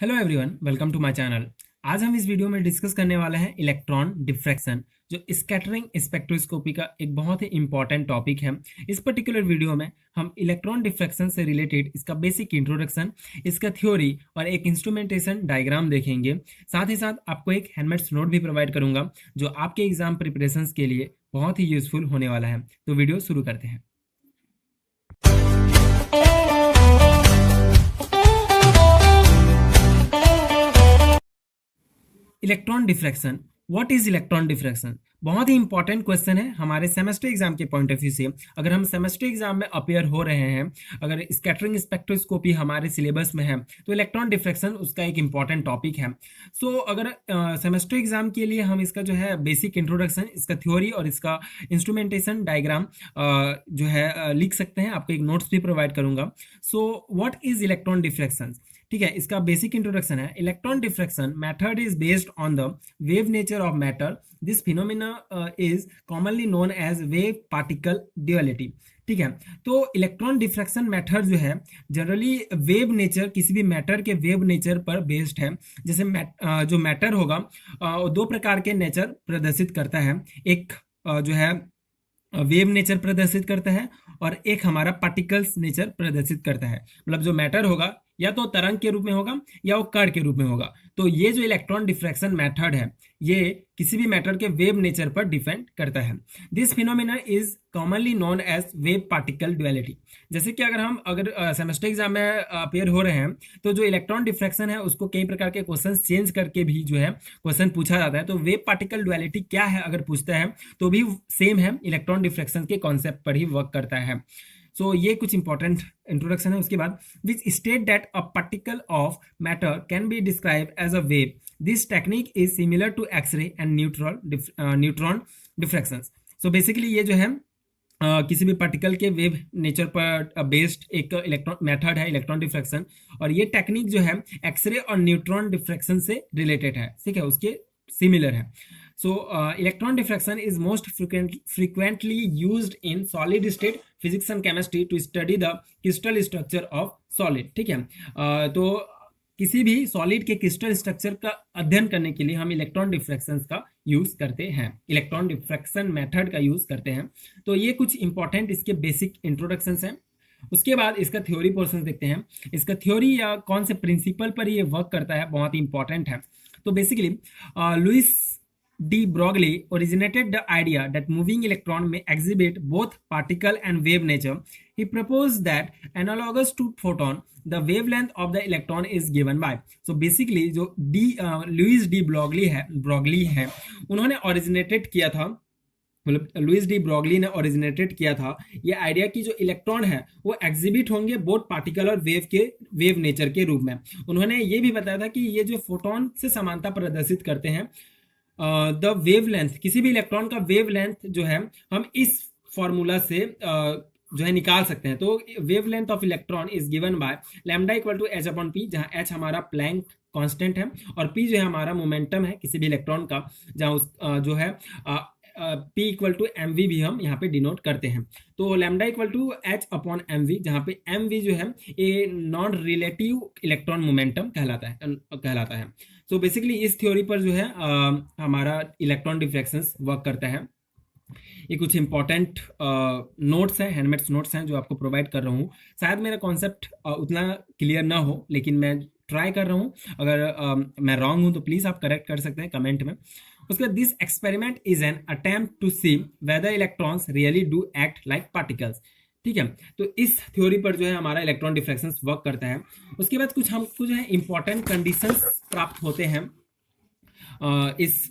Hello everyone, welcome to my channel. आज हम इस वीडियो में डिस्कस करने वाले हैं इलेक्ट्रॉन डिफ्रैक्शन, जो स्कैटरिंग स्पेक्ट्रोस्कोपी का एक बहुत ही इंपॉर्टेंट टॉपिक है। इस पर्टिकुलर वीडियो में हम इलेक्ट्रॉन डिफ्रैक्शन से रिलेटेड इसका बेसिक इंट्रोडक्शन, इसका थ्योरी और एक इंस्ट्रूमेंटेशन डायग्राम देखेंगे। साथ ही साथ आपको एक हैंडमेड्स नोट भी प्रोवाइड करूंगा जो आपके एग्जाम प्रिपरेशन के लिए बहुत ही यूजफुल होने वाला है। तो वीडियो शुरू करते हैं। Electron diffraction, what is electron diffraction? बहुत ही इंपॉर्टेंट क्वेश्चन है हमारे सेमेस्टर एग्जाम के पॉइंट ऑफ व्यू से। अगर हम सेमेस्टर एग्जाम में अपेयर हो रहे हैं, अगर स्कैटरिंग स्पेक्ट्रोस्कोपी हमारे सिलेबस में है, तो इलेक्ट्रॉन डिफ्रैक्शन उसका एक इंपॉर्टेंट टॉपिक है। सो अगर सेमेस्टर एग्जाम के लिए हम इसका जो है बेसिक इंट्रोडक्शन, इसका थ्योरी और इसका इंस्ट्रूमेंटेशन डायग्राम जो है लिख सकते हैं। आपको एक नोट्स भी प्रोवाइड करूंगा। So what is electron diffraction? ठीक है, इसका बेसिक इंट्रोडक्शन है। Electron diffraction method is based on the wave nature of matter. This phenomena is commonly known as wave particle duality. ठीक है, तो इलेक्ट्रॉन डिफ्रैक्शन मेथड जो है जनरली वेव नेचर, किसी भी मैटर के वेव नेचर पर बेस्ड है। जैसे जो मैटर होगा दो प्रकार के नेचर प्रदर्शित करता है। एक जो है वेव नेचर प्रदर्शित करता है और एक हमारा पार्टिकल्स नेचर प्रदर्शित करता है। मतलब जो मैटर होगा या तो तरंग के रूप में होगा या वो कण के रूप में होगा। तो ये जो इलेक्ट्रॉन डिफ्रैक्शन मेथड है, ये किसी भी मैटर के वेव नेचर पर डिपेंड करता है। This phenomena is commonly known as wave particle duality. जैसे कि अगर सेमेस्टर एग्जाम में अपेयर हो रहे हैं, तो जो इलेक्ट्रॉन डिफ्रैक्शन है उसको कई प्रकार के क्वेश्चन चेंज करके भी जो है क्वेश्चन पूछा जाता है। तो वेव पार्टिकल ड्युअलिटी क्या है अगर पूछता है तो भी सेम है, इलेक्ट्रॉन डिफ्रैक्शन के कॉन्सेप्ट पर ही वर्क करता है। सो ये कुछ इंपॉर्टेंट इंट्रोडक्शन है। उसके बाद which state that a particle of matter can be describe as a wave. This technique is similar to X-ray and neutron diffraction. So basically ये जो है किसी भी पार्टिकल के वेव नेचर पर बेस्ड एक इलेक्ट्रॉन मेथड है इलेक्ट्रॉन डिफ्रैक्शन, और ये टेक्निक जो है एक्सरे और न्यूट्रॉन डिफ्रैक्शन से रिलेटेड है। ठीक है, उसके सिमिलर है। So, electron diffraction is most frequently used in solid state physics and chemistry to study the crystal structure of solid. ठीक है, तो किसी भी सॉलिड के क्रिस्टल स्ट्रक्चर का अध्ययन करने के लिए हम इलेक्ट्रॉन डिफ्रैक्शन का यूज करते हैं, इलेक्ट्रॉन डिफ्रैक्शन मेथड का यूज करते हैं। तो ये कुछ इंपॉर्टेंट इसके बेसिक इंट्रोडक्शन हैं। उसके बाद इसका थ्योरी पोर्शन देखते हैं। इसका थ्योरी या कौन से प्रिंसिपल पर ये वर्क करता है, बहुत ही इंपॉर्टेंट है। तो basically Louis De Broglie originated the idea that moving electron may exhibit both particle and wave nature. He proposed that analogous to photon, the wavelength of the electron is given by. So basically जो Louis de Broglie है, उन्होंने originated किया था, मतलब Louis de Broglie ने originated किया था ये आइडिया कि जो इलेक्ट्रॉन है वो एग्जिबिट होंगे बोथ पार्टिकल और वेव नेचर के रूप में। उन्होंने ये भी बताया था कि ये जो फोटोन से समानता प्रदर्शित करते हैं, द वेवलेंथ, किसी भी इलेक्ट्रॉन का वेवलेंथ जो है हम इस फॉर्मूला से जो है निकाल सकते हैं। तो wavelength of electron is given by lambda equal to H upon P, जहां एच हमारा प्लैंक कांस्टेंट है और पी जो है हमारा मोमेंटम है किसी भी इलेक्ट्रॉन का, जहां उस जो है P equal to M V भी हम यहाँ पे डिनोट करते हैं। तो lambda equal to H upon M V, जहाँ पे एम वी जो है ये नॉन रिलेटिव इलेक्ट्रॉन मोमेंटम कहलाता है। तो बेसिकली इस थ्योरी पर जो है हमारा इलेक्ट्रॉन डिफ्रैक्शन वर्क करता है। ये कुछ इंपॉर्टेंट नोट्स हैं, हैंडमेड्स नोट्स हैं जो आपको प्रोवाइड कर रहा हूँ। शायद मेरा कॉन्सेप्ट उतना क्लियर ना हो, लेकिन मैं ट्राई कर रहा हूँ। अगर मैं रॉन्ग हूँ तो प्लीज़ आप करेक्ट कर सकते हैं कमेंट में। उसके बाद this experiment is an attempt to see whether electrons really do act like particles. ठीक है, तो इस थ्योरी पर जो है हमारा इलेक्ट्रॉन डिफ्रैक्शन वर्क करता है। उसके बाद कुछ हमको जो है इंपॉर्टेंट कंडीशंस प्राप्त होते हैं इस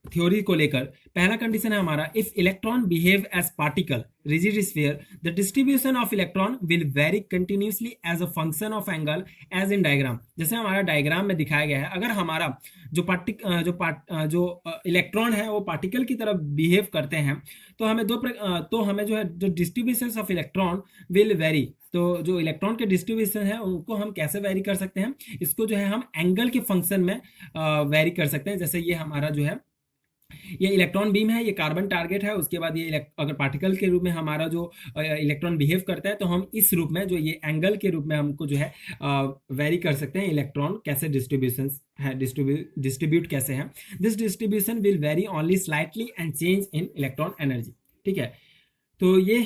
थ्योरी को लेकर। पहला कंडीशन है हमारा, if electron behave as particle rigid sphere, the distribution of electron will vary continuously as a function of angle as in diagram. जैसे हमारा डायग्राम में दिखाया गया है, अगर हमारा जो इलेक्ट्रॉन है वो पार्टिकल की तरफ बिहेव करते हैं तो हमें तो हमें जो है जो distribution of electron will very. तो जो इलेक्ट्रॉन के डिस्ट्रीब्यूशन है उनको हम कैसे वेरी कर सकते हैं, इसको जो है हम एंगल के फंक्शन में वेरी कर सकते हैं। जैसे ये हमारा जो है ये इलेक्ट्रॉन बीम है, ये कार्बन टारगेट है। उसके बाद ये अगर पार्टिकल के रूप में हमारा जो इलेक्ट्रॉन बिहेव करता है, तो हम इस रूप में जो ये एंगल के रूप में हमको जो है वेरी कर सकते हैं इलेक्ट्रॉन कैसे डिस्ट्रीब्यूशन है, डिस्ट्रीब्यूट कैसे है। This distribution will very only slightly and change in electron energy. ठीक है, तो ये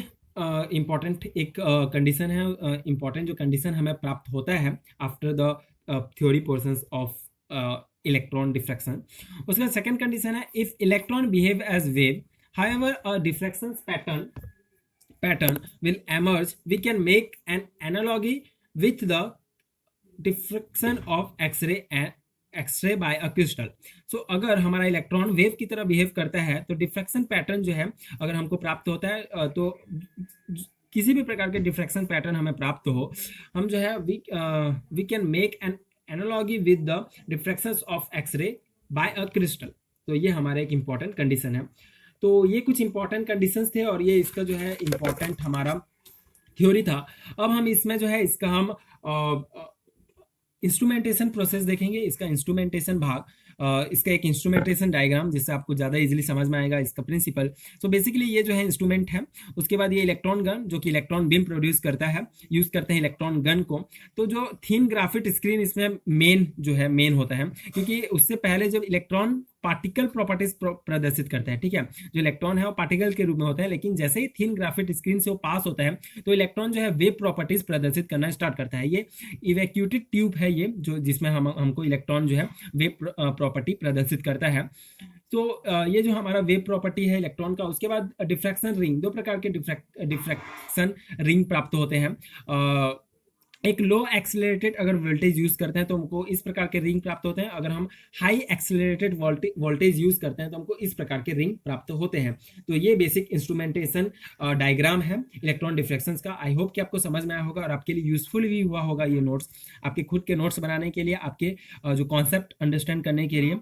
इम्पॉर्टेंट एक कंडीशन है, इम्पॉर्टेंट जो कंडीशन हमें प्राप्त होता है after the theory portions of electron diffraction. उसके बाद सेकंड कंडीशन है, if electron behave as wave however a diffraction pattern will emerge, we can make an analogy with the diffraction of x-ray by a crystal. So अगर हमारा electron wave की तरह behave करता है, तो डिफ्रैक्शन पैटर्न जो है अगर हमको प्राप्त होता है, तो किसी भी प्रकार के डिफ्रैक्शन पैटर्न हमें प्राप्त हो, हम जो है we can make an analogy with the diffractions of x-ray by a crystal. तो ये हमारा एक इंपॉर्टेंट कंडीशन है। तो ये कुछ इंपॉर्टेंट कंडीशंस थे और ये इसका जो है इंपॉर्टेंट हमारा थ्योरी था। अब हम इसमें जो है इसका हम इंस्ट्रूमेंटेशन प्रोसेस देखेंगे, इसका इंस्ट्रूमेंटेशन भाग, इसका एक इंस्ट्रूमेंटेशन डायग्राम जिससे आपको ज़्यादा इजीली समझ में आएगा इसका प्रिंसिपल। सो बेसिकली ये जो है इंस्ट्रूमेंट है। उसके बाद ये इलेक्ट्रॉन गन जो कि इलेक्ट्रॉन बीम प्रोड्यूस करता है, यूज़ करते हैं इलेक्ट्रॉन गन को। तो जो थीन ग्राफिट स्क्रीन इसमें मेन होता है, क्योंकि उससे पहले जब इलेक्ट्रॉन पार्टिकल प्रॉपर्टीज प्रदर्शित करता है, ठीक है, जो इलेक्ट्रॉन है वो पार्टिकल के रूप में होता है, लेकिन जैसे ही थीन ग्राफिट स्क्रीन से वो पास होता है, तो इलेक्ट्रॉन जो है वेव प्रॉपर्टीज प्रदर्शित करना स्टार्ट करता है। ये इवैक्यूएटेड ट्यूब है, ये जो जिसमें हमको इलेक्ट्रॉन जो है वेव प्रॉपर्टी प्रदर्शित करता है। तो ये जो हमारा वेव प्रॉपर्टी है इलेक्ट्रॉन का। उसके बाद डिफ्रैक्शन रिंग, दो प्रकार के डिफ्रैक्शन रिंग प्राप्त होते हैं। एक लो एक्सेलरेटेड अगर वोल्टेज यूज करते हैं तो हमको इस प्रकार के रिंग प्राप्त होते हैं। अगर हम हाई एक्सेलरेटेड वोल्टेज यूज करते हैं तो हमको इस प्रकार के रिंग प्राप्त होते हैं। तो ये बेसिक इंस्ट्रूमेंटेशन डायग्राम है इलेक्ट्रॉन डिफ्रैक्शंस का। आई होप कि आपको समझ में आया होगा और आपके लिए यूजफुल भी हुआ होगा ये नोट्स, आपके खुद के नोट्स बनाने के लिए, आपके जो कॉन्सेप्ट अंडरस्टैंड करने के लिए।